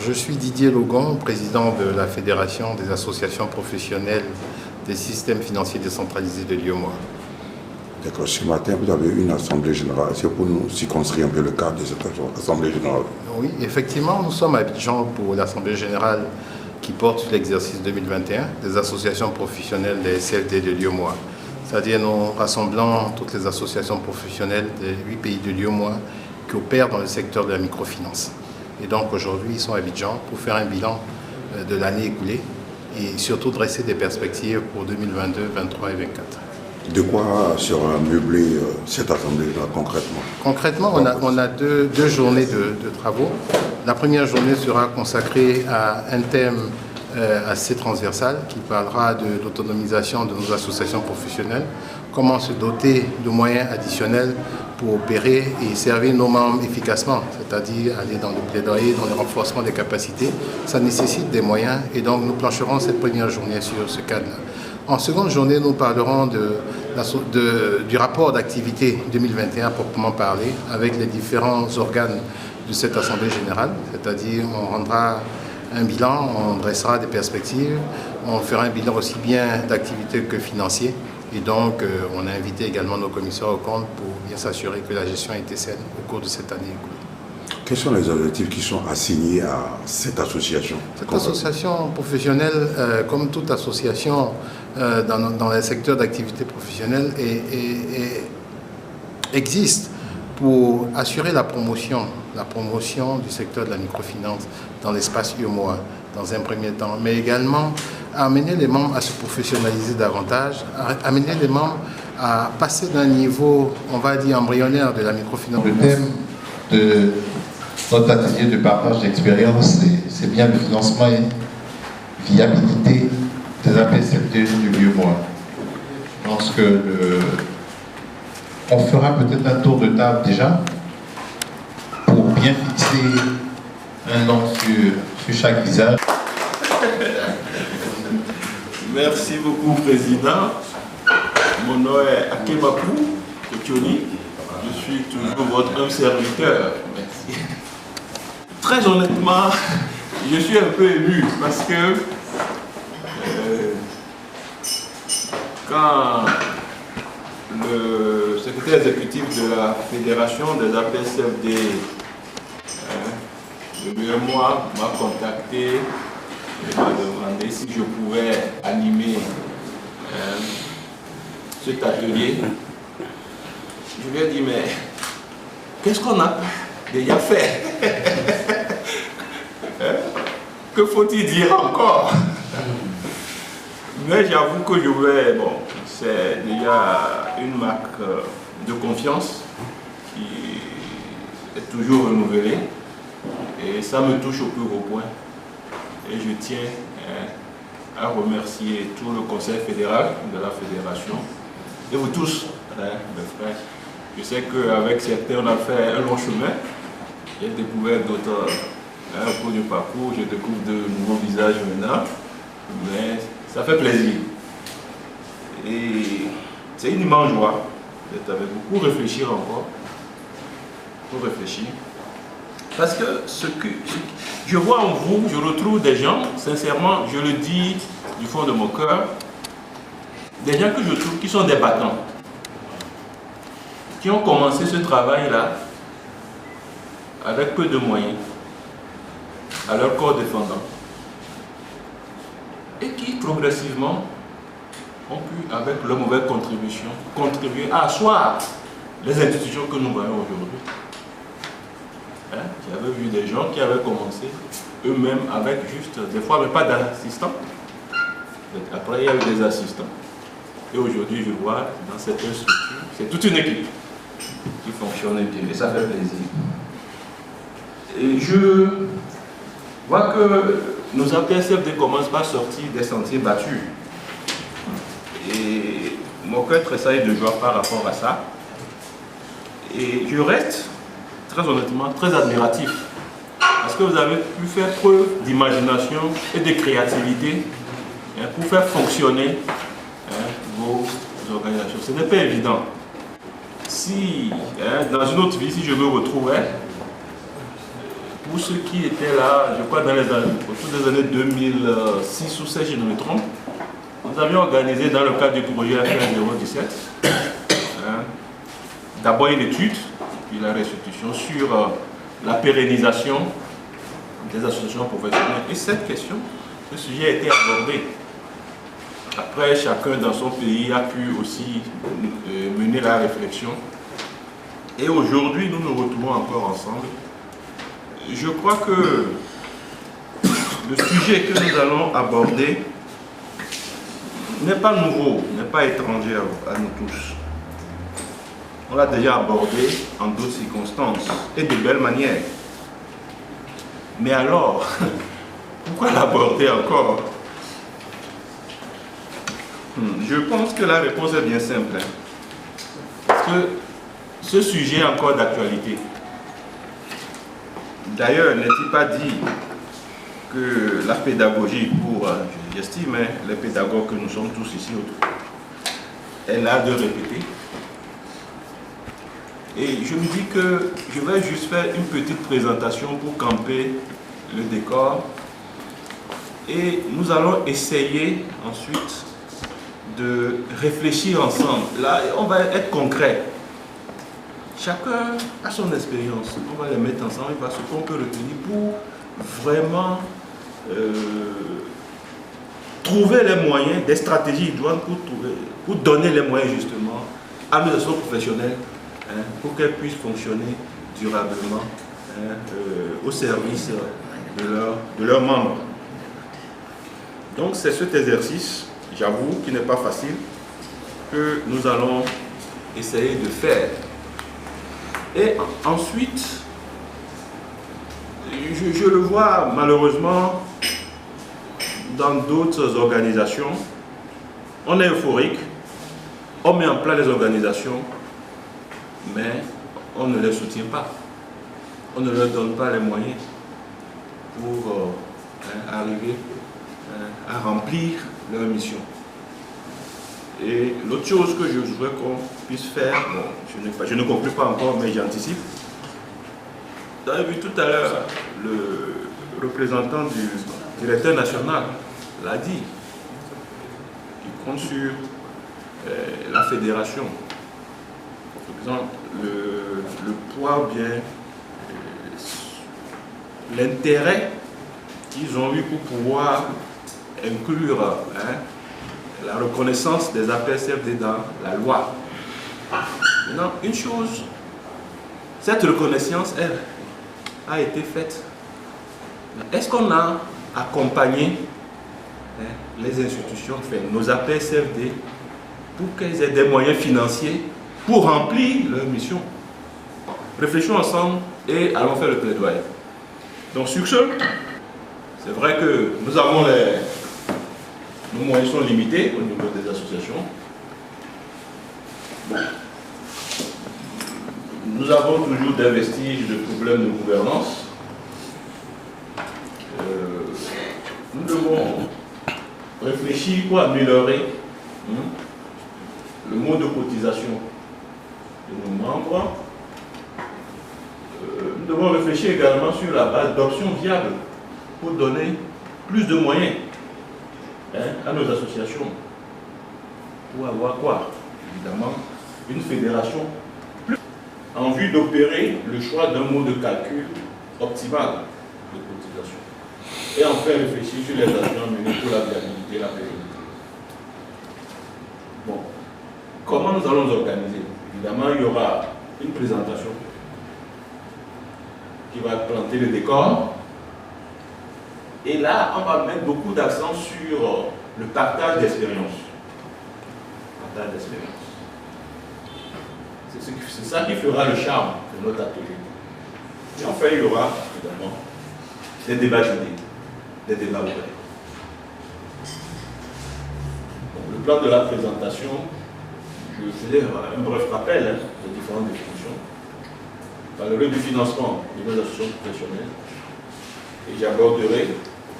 je suis Didier Logon, président de la Fédération des associations professionnelles des systèmes financiers décentralisés de l'UEMOA. D'accord. Ce matin, vous avez eu une assemblée générale. C'est pour nous circonscrire un peu le cadre de cette assemblée générale. Oui, effectivement, nous sommes à Abidjan pour l'assemblée générale qui porte sur l'exercice 2021 des associations professionnelles des CFD de l'UEMOA. C'est-à-dire nous rassemblons toutes les associations professionnelles des 8 pays de l'UEMOA qui opèrent dans le secteur de la microfinance. Et donc aujourd'hui, ils sont à Abidjan pour faire un bilan de l'année écoulée et surtout dresser des perspectives pour 2022, 2023 et 2024. De quoi sera meublée cette assemblée concrètement? Concrètement, on a deux journées de travaux. La première journée sera consacrée à un thème assez transversal qui parlera de l'autonomisation de nos associations professionnelles, comment se doter de moyens additionnels pour opérer et servir nos membres efficacement, c'est-à-dire aller dans le plaidoyer, dans le renforcement des capacités. Ça nécessite des moyens et donc nous plancherons cette première journée sur ce cadre-là. En seconde journée, nous parlerons du rapport d'activité 2021 proprement parler avec les différents organes de cette Assemblée générale, c'est-à-dire on rendra un bilan, on dressera des perspectives, on fera un bilan aussi bien d'activité que financier. Et donc, on a invité également nos commissaires aux comptes pour bien s'assurer que la gestion a été saine au cours de cette année écoulée. Quels sont les objectifs qui sont assignés à cette association? Cette association professionnelle, comme toute association dans le secteur d'activité professionnelle, existe pour assurer la promotion du secteur de la microfinance dans l'espace UEMOA dans un premier temps, mais également amener les membres à se professionnaliser davantage, amener les membres à passer d'un niveau, on va dire, embryonnaire de la microfinance. Le thème de notre atelier de partage d'expérience, c'est bien le financement et viabilité des APCFD du l'UEMOA. Je pense que on fera peut-être un tour de table déjà pour bien fixer un nom sur chaque visage. Merci beaucoup, Président. Mon nom est Akemakou Kotioni. Je suis toujours votre humble serviteur. Merci. Très honnêtement, je suis un peu ému parce que quand le secrétaire exécutif de la Fédération des APCFD de l'UEMOA m'a contacté et m'a demandé si je pouvais animer cet atelier. Je lui ai dit, mais qu'est-ce qu'on a déjà fait? Que faut-il dire encore? Mais j'avoue que je vais, bon, c'est déjà une marque de confiance qui est toujours renouvelée et ça me touche au plus haut point. Et je tiens à remercier tout le conseil fédéral de la fédération et vous tous, mes frères. Je sais qu'avec certains, on a fait un long chemin. J'ai découvert d'autres au cours du parcours. Je découvre de nouveaux visages maintenant. Mais ça fait plaisir. Et c'est une immense joie d'être avec vous pour réfléchir encore. Pour réfléchir. Parce que ce que je vois en vous, je retrouve des gens, sincèrement, je le dis du fond de mon cœur, des gens que je trouve qui sont des battants, qui ont commencé ce travail-là avec peu de moyens, à leur corps défendant, et qui progressivement ont pu, avec leur mauvaise contribution, contribuer à asseoir les institutions que nous voyons aujourd'hui. J'avais vu des gens qui avaient commencé eux-mêmes avec juste, des fois, mais pas d'assistants. Après, il y a eu des assistants. Et aujourd'hui, je vois dans cette structure, c'est toute une équipe qui fonctionne bien. Et ça fait plaisir. Et je vois que nos APCFD commencent par sortir des sentiers battus. Et mon cœur tressaille de joie par rapport à ça. Et je reste, très honnêtement, très admiratif. Parce que vous avez pu faire preuve d'imagination et de créativité pour faire fonctionner vos organisations. Ce n'est pas évident. Si, dans une autre vie, si je me retrouvais, pour ceux qui étaient là, je crois autour des années 2006 ou 2007, je ne me trompe, nous avions organisé dans le cadre du projet FR 017 d'abord une étude, puis la restitution sur la pérennisation des associations professionnelles. Et cette question, ce sujet a été abordé. Après, chacun dans son pays a pu aussi mener la réflexion. Et aujourd'hui, nous nous retrouvons encore ensemble. Je crois que le sujet que nous allons aborder n'est pas nouveau, n'est pas étranger à nous tous. On l'a déjà abordé en d'autres circonstances et de belle manière. Mais alors, pourquoi l'aborder encore? Je pense que la réponse est bien simple. Parce que ce sujet est encore d'actualité. D'ailleurs, n'est-il pas dit que la pédagogie, j'estime, les pédagogues que nous sommes tous ici autour, est là de répéter. Et je me dis que je vais juste faire une petite présentation pour camper le décor. Et nous allons essayer ensuite de réfléchir ensemble. Là, on va être concret. Chacun a son expérience. On va les mettre ensemble parce qu'on peut retenir pour vraiment trouver les moyens, des stratégies idoines pour donner les moyens justement à nos associations professionnelles pour qu'elles puissent fonctionner durablement au service de leurs membres. Donc c'est cet exercice, j'avoue, qui n'est pas facile, que nous allons essayer de faire. Et ensuite, je le vois malheureusement dans d'autres organisations, on est euphorique, on met en place les organisations, mais on ne les soutient pas. On ne leur donne pas les moyens pour arriver à remplir leur mission. Et l'autre chose que je voudrais qu'on puisse faire, bon, je ne conclue pas encore, mais j'anticipe. Vous avez vu tout à l'heure, le représentant du directeur national l'a dit. Il compte sur la fédération. Par exemple, le poids ou bien l'intérêt qu'ils ont eu pour pouvoir inclure la reconnaissance des APSFD dans la loi. Maintenant, une chose, cette reconnaissance, elle, a été faite. Est-ce qu'on a accompagné les institutions, nos APSFD, pour qu'elles aient des moyens financiers pour remplir leur mission? Réfléchissons ensemble et allons faire le plaidoyer. Donc sur ce, c'est vrai que nous avons nos moyens sont limités au niveau des associations. Bon. Nous avons toujours des vestiges de problèmes de gouvernance. Nous devons réfléchir pour améliorer le mode de cotisation de nos membres. Nous devons réfléchir également sur la base d'options viables pour donner plus de moyens à nos associations. Pour avoir quoi? Évidemment, une fédération en vue d'opérer le choix d'un mode de calcul optimal de cotisation. Et enfin réfléchir sur les actions menées pour la viabilité et la pérennité. Bon, comment nous allons nous organiser? Évidemment, il y aura une présentation qui va planter le décor. Et là, on va mettre beaucoup d'accent sur le partage d'expérience. Partage d'expérience. C'est ça qui fera le charme de notre atelier. Et enfin, il y aura, évidemment, des débats d'idées, des débats ouverts. Le plan de la présentation, je faisais un bref rappel des différentes définitions. Je parlerai du financement de nos associations professionnelles et j'aborderai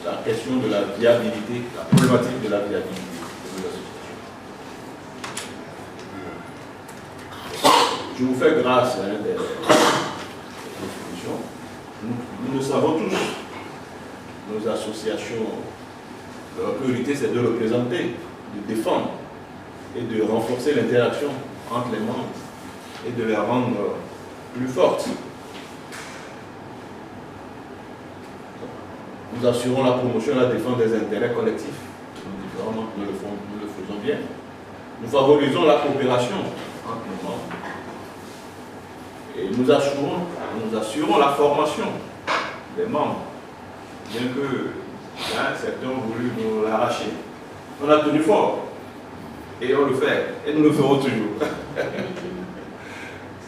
la question de la viabilité, la problématique de la viabilité de nos associations. Je vous fais grâce des définitions. nous le savons tous, nos associations, leur priorité c'est de représenter, de défendre et de renforcer l'interaction entre les membres et de les rendre plus fortes. Nous assurons la promotion et la défense des intérêts collectifs. Nous le faisons bien. Nous favorisons la coopération entre les membres. Et nous assurons la formation des membres, bien que certains ont voulu nous l'arracher. On a tenu fort, et on le fait, et nous le ferons toujours.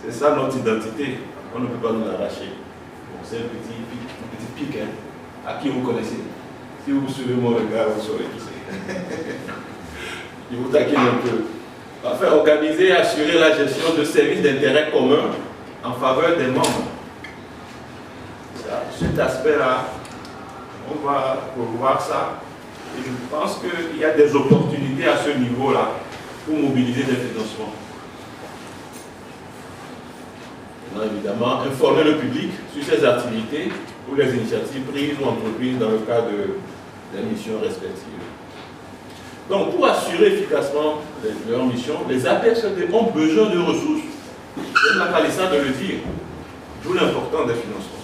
C'est ça notre identité, on ne peut pas nous l'arracher. Bon, c'est un petit pic, hein, à qui vous connaissez. Si vous suivez mon regard, vous saurez qui c'est. Je vous taquine un peu. Enfin, organiser et assurer la gestion de services d'intérêt commun en faveur des membres. Cet aspect-là, on va revoir ça. Et je pense qu'il y a des opportunités à ce niveau-là pour mobiliser des financements. Maintenant, évidemment, informer le public sur ces activités ou les initiatives prises ou entreprises dans le cadre des missions respectives. Donc, pour assurer efficacement leur mission, les APSED ont besoin de ressources. C'est Makalissa de le dire, d'où l'importance des financements.